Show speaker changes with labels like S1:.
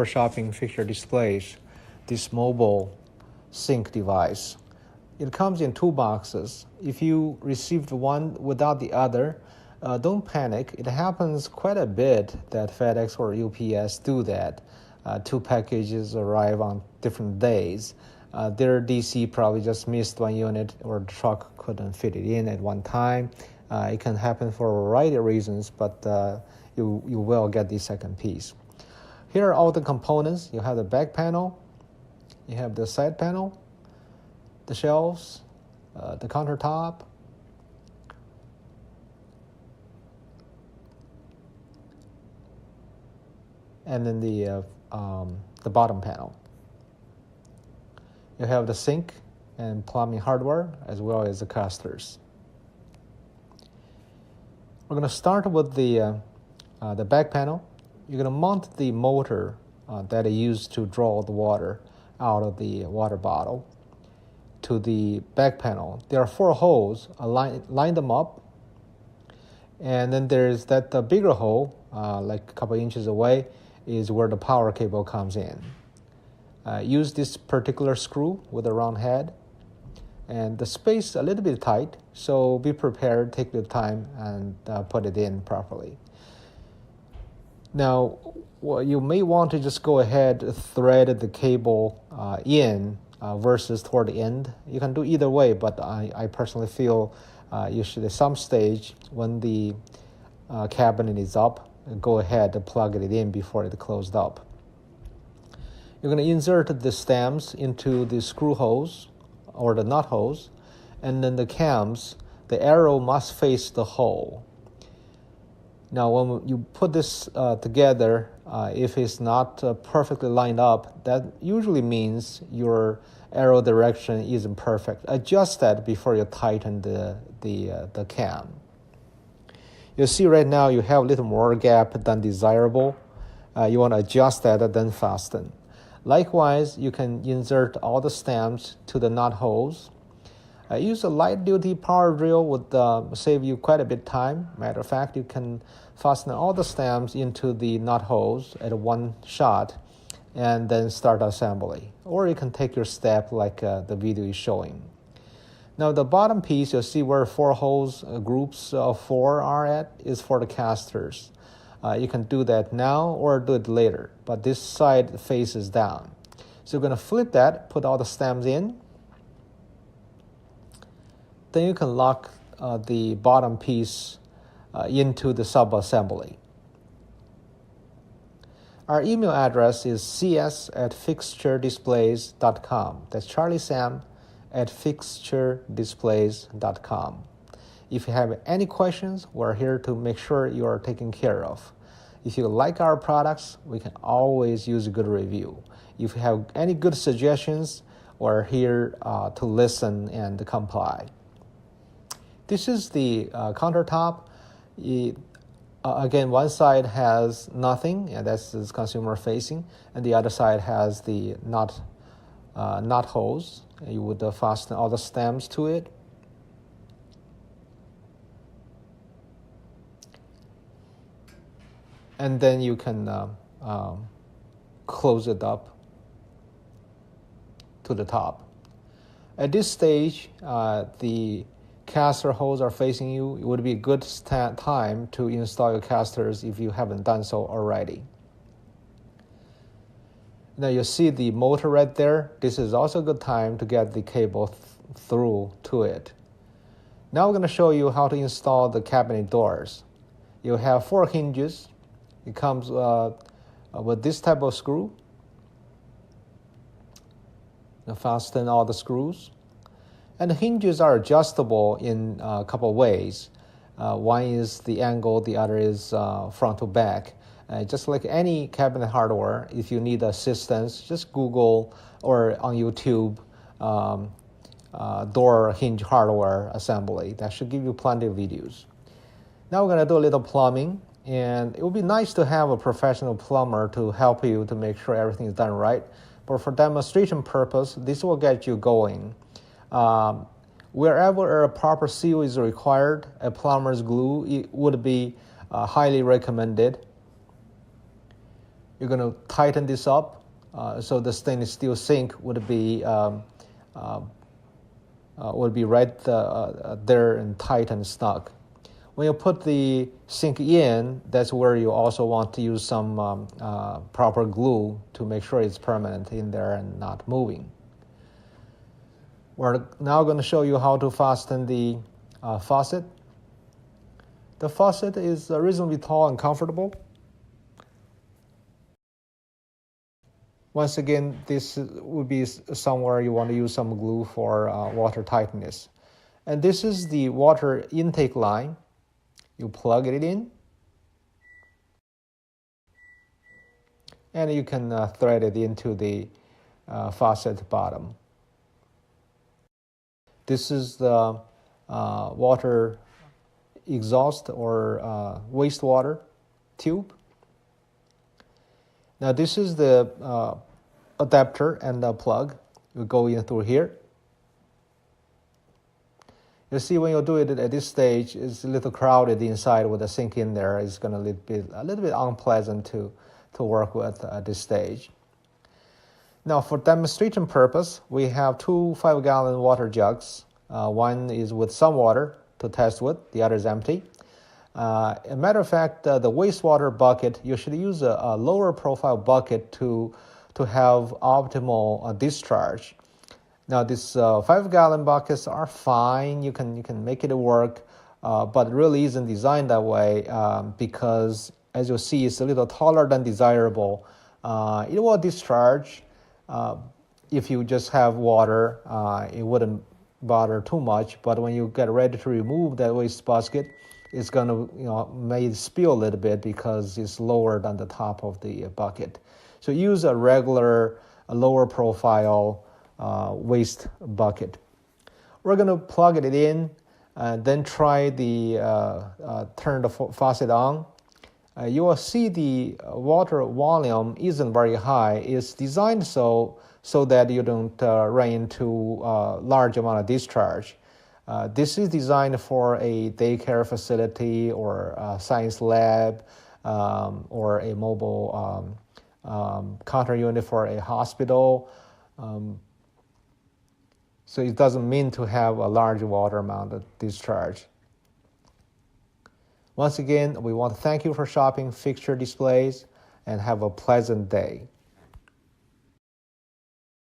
S1: for shopping fixture displays, this mobile sync device. It comes in two boxes. If you received one without the other, don't panic. It happens quite a bit that FedEx or UPS do that. Two packages arrive on different days. Their DC probably just missed one unit, or the truck couldn't fit it in at one time. It can happen for a variety of reasons, but you will get the second piece. Here are all the components. You have the back panel, you have the side panel, the shelves, the countertop, and then the bottom panel. You have the sink and plumbing hardware, as well as the casters. We're going to start with the back panel. You're going to mount the motor that is used to draw the water out of the water bottle to the back panel. There are 4 holes. Line them up. And then there's that bigger hole, like a couple inches away, is where the power cable comes in. Use this particular screw with a round head. And the space a little bit tight, so be prepared, take your time, and put it in properly. Now, you may want to just go ahead, thread the cable in versus toward the end. You can do either way, but I personally feel you should, at some stage, when the cabinet is up, go ahead and plug it in before it closed up. You're going to insert the stems into the screw holes or the nut holes, and then the cams, the arrow must face the hole. Now, when you put this together, if it's not perfectly lined up, that usually means your arrow direction isn't perfect. Adjust that before you tighten the cam. You see right now you have a little more gap than desirable. You want to adjust that and then fasten. Likewise, you can insert all the stems to the nut holes. Use a light-duty power drill would save you quite a bit of time. Matter of fact, you can fasten all the stems into the nut holes at one shot and then start assembly. Or you can take your step like the video is showing. Now, the bottom piece, you'll see where 4 holes, groups of 4 are at, is for the casters. You can do that now or do it later, but this side faces down. So you're going to flip that, put all the stems in. Then you can lock the bottom piece into the sub-assembly. Our email address is cs@fixturedisplays.com. That's Charlie Sam at fixturedisplays.com. If you have any questions, we're here to make sure you are taken care of. If you like our products, we can always use a good review. If you have any good suggestions, we're here to listen and comply. This is the countertop. Again, one side has nothing, and that's consumer facing, and the other side has the nut holes. You would fasten all the stems to it. And then you can close it up to the top. At this stage, the caster holes are facing you. It would be a good time to install your casters if you haven't done so already. Now you see the motor right there. This is also a good time to get the cable through to it. Now we're going to show you how to install the cabinet doors. You have 4 hinges. It comes with this type of screw. You fasten all the screws. And the hinges are adjustable in a couple of ways. One is the angle, the other is front to back. Just like any cabinet hardware, if you need assistance, just Google or on YouTube door hinge hardware assembly. That should give you plenty of videos. Now we're going to do a little plumbing. And it would be nice to have a professional plumber to help you to make sure everything is done right. But for demonstration purpose, this will get you going. Wherever a proper seal is required, a plumber's glue would be highly recommended. You're going to tighten this up so the stainless steel sink would be right there and tight and snug. When you put the sink in, that's where you also want to use some proper glue to make sure it's permanent in there and not moving. We're now going to show you how to fasten the faucet. The faucet is reasonably tall and comfortable. Once again, this would be somewhere you want to use some glue for water tightness. And this is the water intake line. You plug it in, and you can thread it into the faucet bottom. This is the water exhaust or wastewater tube. Now this is the adapter and the plug. You go in through here. You see when you do it at this stage, it's a little crowded inside with the sink in there. It's going to be a little bit unpleasant to work with at this stage. Now for demonstration purpose, we have two 5-gallon water jugs. One is with some water to test with, the other is empty. As a matter of fact, the wastewater bucket, you should use a lower profile bucket to have optimal discharge. Now, these 5-gallon buckets are fine. You can make it work, but it really isn't designed that way because, as you'll see, it's a little taller than desirable. It will discharge. If you just have water, it wouldn't bother too much. But when you get ready to remove that waste basket, it's going to may spill a little bit because it's lower than the top of the bucket. So use a regular, lower profile waste bucket. We're going to plug it in and then try the turn the faucet on. You will see the water volume isn't very high. It's designed so that you don't run into a large amount of discharge. This is designed for a daycare facility or a science lab or a mobile counter unit for a hospital. So it doesn't mean to have a large water amount of discharge. Once again, we want to thank you for shopping Fixture Displays and have a pleasant day.